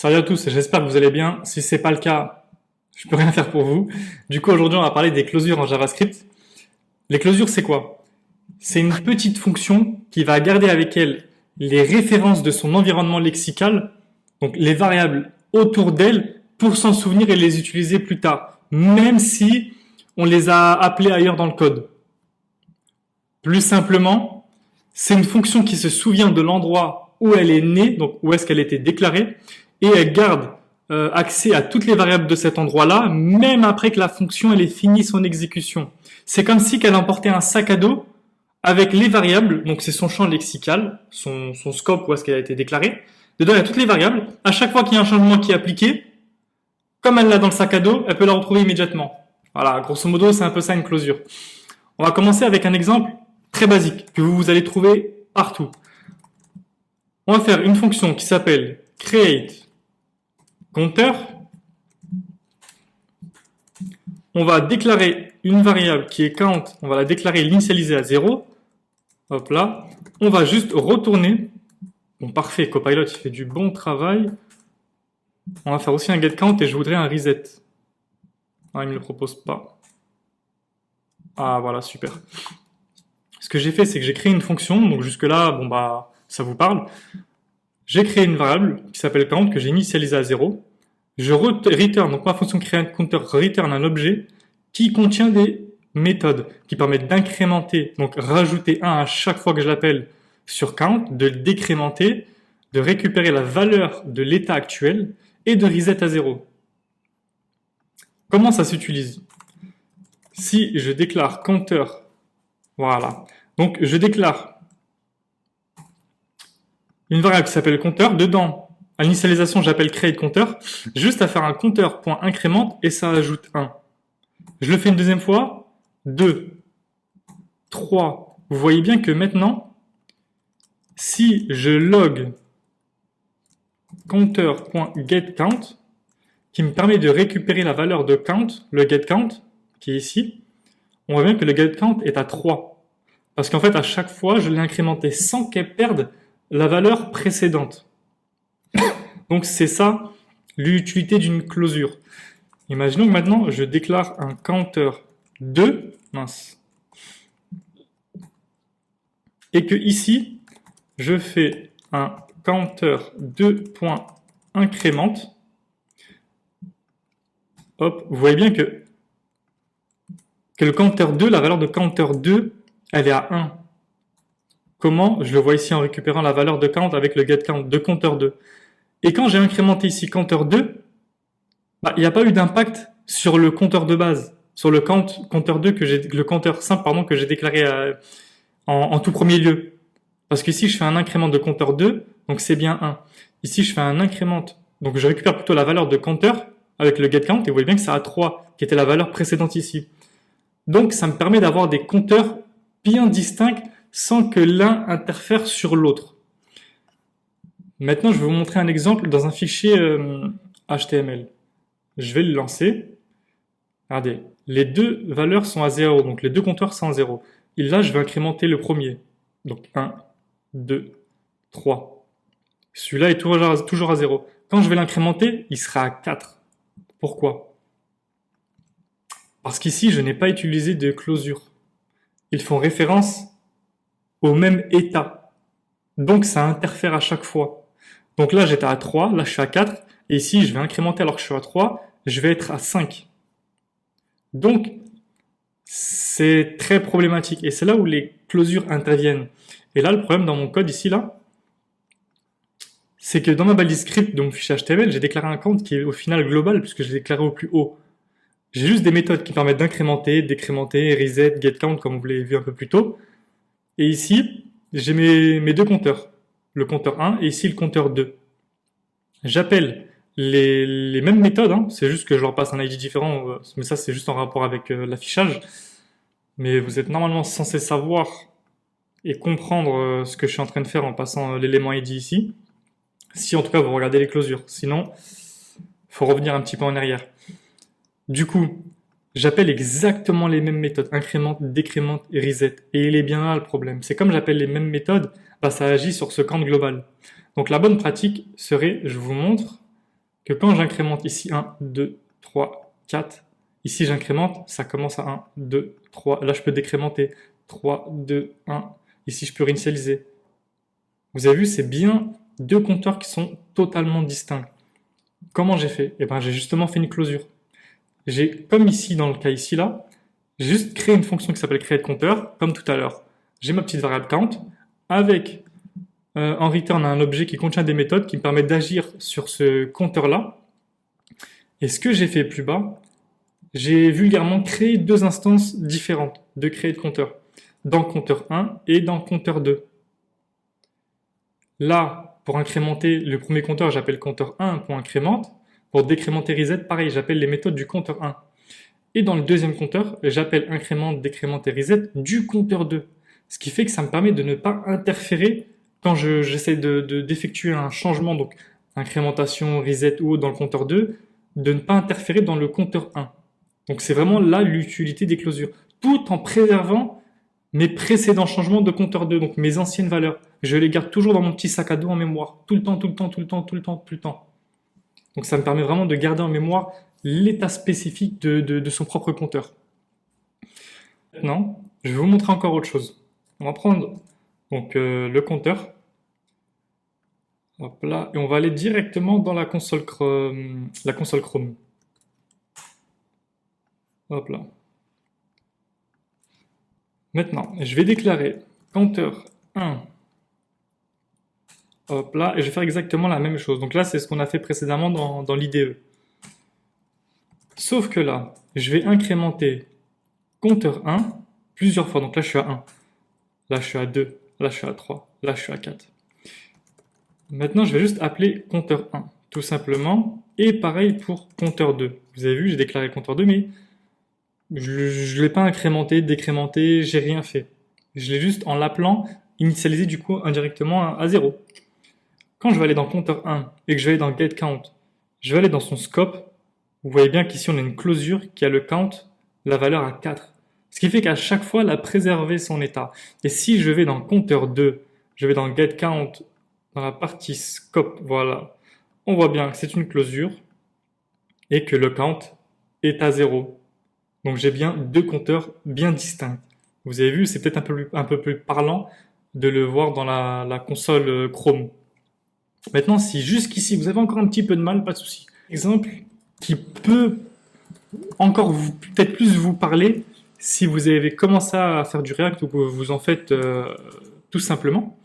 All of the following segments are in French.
Salut à tous, j'espère que vous allez bien. Si c'est pas le cas, je peux rien faire pour vous. Du coup, aujourd'hui, on va parler des closures en JavaScript. Les closures, c'est quoi? C'est une petite fonction qui va garder avec elle les références de son environnement lexical, donc les variables autour d'elle, pour s'en souvenir et les utiliser plus tard, même si on les a appelées ailleurs dans le code. Plus simplement, c'est une fonction qui se souvient de l'endroit où elle est née, donc où est-ce qu'elle était déclarée, et elle garde accès à toutes les variables de cet endroit-là, même après que la fonction elle ait fini son exécution. C'est comme si qu'elle emportait un sac à dos avec les variables, donc c'est son champ lexical, son scope où est-ce qu'elle a été déclarée. Dedans, il y a toutes les variables. À chaque fois qu'il y a un changement qui est appliqué, comme elle l'a dans le sac à dos, elle peut la retrouver immédiatement. Voilà, grosso modo, c'est un peu ça une closure. On va commencer avec un exemple très basique que vous allez trouver partout. On va faire une fonction qui s'appelle create counter. On va déclarer une variable qui est count, on va la déclarer l'initialiser à 0. Hop là. On va juste retourner. Bon, parfait, Copilot, il fait du bon travail. On va faire aussi un get count et je voudrais un reset. Ah, il me le propose pas. Ah, voilà, super. Ce que j'ai fait, c'est que j'ai créé une fonction, donc jusque-là, bon bah, ça vous parle. J'ai créé une variable qui s'appelle count que j'ai initialisée à 0. Je return, donc ma fonction create counter return un objet qui contient des méthodes qui permettent d'incrémenter, donc rajouter 1 à chaque fois que je l'appelle sur count, de le décrémenter, de récupérer la valeur de l'état actuel et de reset à 0. Comment ça s'utilise? Si je déclare counter, voilà, donc je déclare une variable qui s'appelle counter, dedans, à l'initialisation j'appelle create counter, juste à faire un counter.incrémente et ça ajoute 1. Je le fais une deuxième fois, 2, 3. Vous voyez bien que maintenant, si je log counter.getCount, qui me permet de récupérer la valeur de count, le getCount, qui est ici, on voit bien que le getCount est à 3. Parce qu'en fait, à chaque fois, je l'ai incrémenté sans qu'elle perde la valeur précédente. Donc c'est ça l'utilité d'une closure. Imaginons que maintenant, je déclare un counter 2, mince, et que ici, je fais un counter 2.incrémente. Hop, vous voyez bien que le counter 2, la valeur de counter 2, elle est à 1. Comment? Je le vois ici en récupérant la valeur de count avec le getCount de counter 2. Et quand j'ai incrémenté ici counter 2, bah, il n'y a pas eu d'impact sur le compteur de base, sur le compteur 2 le compteur simple pardon que j'ai déclaré en tout premier lieu. Parce qu'ici je fais un incrément de compteur 2, donc c'est bien 1. Ici je fais un incrément, donc je récupère plutôt la valeur de compteur avec le getCount et vous voyez bien que c'est à 3 qui était la valeur précédente ici. Donc ça me permet d'avoir des compteurs bien distincts sans que l'un interfère sur l'autre. Maintenant je vais vous montrer un exemple dans un fichier HTML. Je vais le lancer. Regardez, les deux valeurs sont à 0, donc les deux compteurs sont à 0. Et là, je vais incrémenter le premier. Donc 1, 2, 3. Celui-là est toujours à 0. Quand je vais l'incrémenter, il sera à 4. Pourquoi? Parce qu'ici, je n'ai pas utilisé de closure. Ils font référence au même état. Donc ça interfère à chaque fois. Donc là, j'étais à 3, là je suis à 4. Et ici, je vais incrémenter alors que je suis à 3, je vais être à 5. Donc, c'est très problématique. Et c'est là où les closures interviennent. Et là, le problème dans mon code ici, là, c'est que dans ma balise script, donc fichier HTML, j'ai déclaré un count qui est au final global, puisque j'ai déclaré au plus haut. J'ai juste des méthodes qui permettent d'incrémenter, décrémenter, reset, getCount, comme vous l'avez vu un peu plus tôt. Et ici, j'ai mes deux compteurs. Le compteur 1 et ici le compteur 2. J'appelle les mêmes méthodes, hein. C'est juste que je leur passe un ID différent, mais ça c'est juste en rapport avec l'affichage. Mais vous êtes normalement censé savoir et comprendre ce que je suis en train de faire en passant l'élément ID ici. Si en tout cas vous regardez les closures. Sinon, faut revenir un petit peu en arrière. Du coup, j'appelle exactement les mêmes méthodes, incrémente, décrémente et reset. Et il est bien là le problème. C'est comme j'appelle les mêmes méthodes, bah, ça agit sur ce count global. Donc la bonne pratique serait, je vous montre, que quand j'incrémente ici 1, 2, 3, 4, ici j'incrémente, ça commence à 1, 2, 3. Là, je peux décrémenter 3, 2, 1. Ici, je peux réinitialiser. Vous avez vu, c'est bien deux compteurs qui sont totalement distincts. Comment j'ai fait? Eh ben, j'ai justement fait une closure. Comme ici, dans le cas ici, là, j'ai juste créé une fonction qui s'appelle createCounter, comme tout à l'heure. J'ai ma petite variable count, avec en return un objet qui contient des méthodes qui me permettent d'agir sur ce compteur-là. Et ce que j'ai fait plus bas, j'ai vulgairement créé deux instances différentes de createCounter, dans compteur 1 et dans compteur 2. Là, pour incrémenter le premier compteur, j'appelle compteur 1.incrémente. Pour décrémenter reset, pareil, j'appelle les méthodes du compteur 1. Et dans le deuxième compteur, j'appelle incrémente, décrémente et reset du compteur 2. Ce qui fait que ça me permet de ne pas interférer quand j'essaie d'effectuer un changement, donc incrémentation, reset ou autre dans le compteur 2, de ne pas interférer dans le compteur 1. Donc c'est vraiment là l'utilité des closures, tout en préservant mes précédents changements de compteur 2, donc mes anciennes valeurs. Je les garde toujours dans mon petit sac à dos en mémoire, tout le temps, tout le temps, tout le temps, tout le temps, tout le temps. Donc ça me permet vraiment de garder en mémoire l'état spécifique de son propre compteur. Maintenant, je vais vous montrer encore autre chose. On va prendre donc le compteur. Hop là, et on va aller directement dans la console Chrome. Hop là. Maintenant, je vais déclarer compteur 1. Hop là, et je vais faire exactement la même chose. Donc là, c'est ce qu'on a fait précédemment dans l'IDE. Sauf que là, je vais incrémenter compteur 1 plusieurs fois. Donc là, je suis à 1. Là, je suis à 2. Là, je suis à 3. Là, je suis à 4. Maintenant, je vais juste appeler compteur 1, tout simplement. Et pareil pour compteur 2. Vous avez vu, j'ai déclaré compteur 2, mais je ne l'ai pas incrémenté, décrémenté, j'ai rien fait. Je l'ai juste, en l'appelant, initialisé du coup indirectement à 0. Quand je vais aller dans compteur 1 et que je vais aller dans getCount, je vais aller dans son scope. Vous voyez bien qu'ici, on a une closure qui a le count, la valeur à 4. Ce qui fait qu'à chaque fois, elle a préservé son état. Et si je vais dans compteur 2, je vais dans getCount, dans la partie scope, voilà, on voit bien que c'est une closure et que le count est à 0. Donc j'ai bien deux compteurs bien distincts. Vous avez vu, c'est peut-être un peu plus parlant de le voir dans la console Chrome. Maintenant, si jusqu'ici vous avez encore un petit peu de mal, pas de souci. Exemple qui peut encore peut-être plus vous parler si vous avez commencé à faire du React ou que vous en faites tout simplement.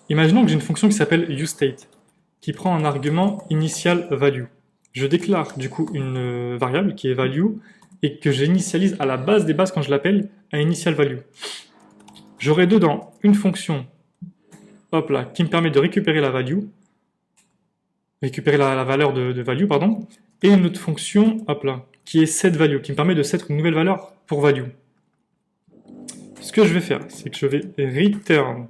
Imaginons que j'ai une fonction qui s'appelle useState, qui prend un argument initial value. Je déclare du coup une variable qui est value et que j'initialise à la base des bases quand je l'appelle à initial value. J'aurai dedans une fonction, hop là, qui me permet de récupérer la value, récupérer la valeur de value, pardon, et une autre fonction, hop là, qui est setValue, qui me permet de set une nouvelle valeur pour value. Ce que je vais faire, c'est que je vais return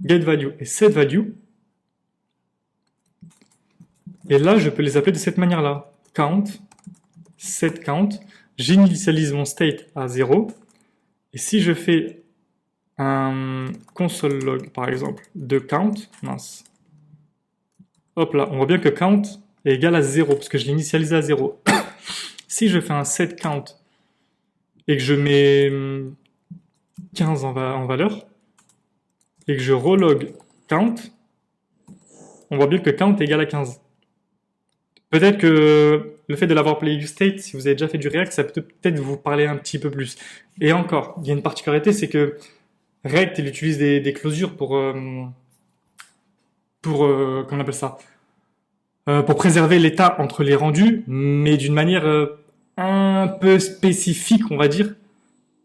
getValue et setValue, et là, je peux les appeler de cette manière-là. Count, setCount, j'initialise mon state à 0, et si je fais un console log, par exemple, de count, mince, hop là, on voit bien que count est égal à 0, parce que je l'ai initialisé à 0. Si je fais un setCount et que je mets 15 en valeur, et que je relog count, on voit bien que count est égal à 15. Peut-être que le fait de l'avoir appelé useState, si vous avez déjà fait du React, ça peut peut-être vous parler un petit peu plus. Et encore, il y a une particularité, c'est que React, il utilise des closures pour comment on appelle ça, pour préserver l'état entre les rendus, mais d'une manière un peu spécifique, on va dire,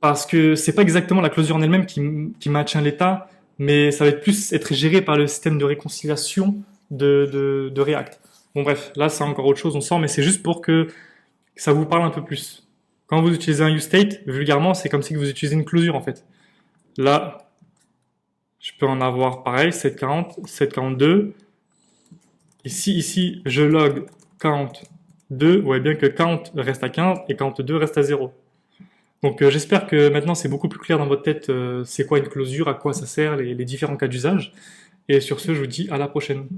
parce que c'est pas exactement la closure en elle-même qui maintient l'état, mais ça va plus être géré par le système de réconciliation de React. Bon bref, là c'est encore autre chose, on sent, mais c'est juste pour que ça vous parle un peu plus. Quand vous utilisez un useState, vulgairement, c'est comme si vous utilisez une closure en fait. Là, je peux en avoir pareil, 740, 742. Ici, je log count 2. Vous voyez bien que count reste à 15 et count 2 reste à 0. Donc j'espère que maintenant c'est beaucoup plus clair dans votre tête c'est quoi une closure, à quoi ça sert, les différents cas d'usage. Et sur ce, je vous dis à la prochaine.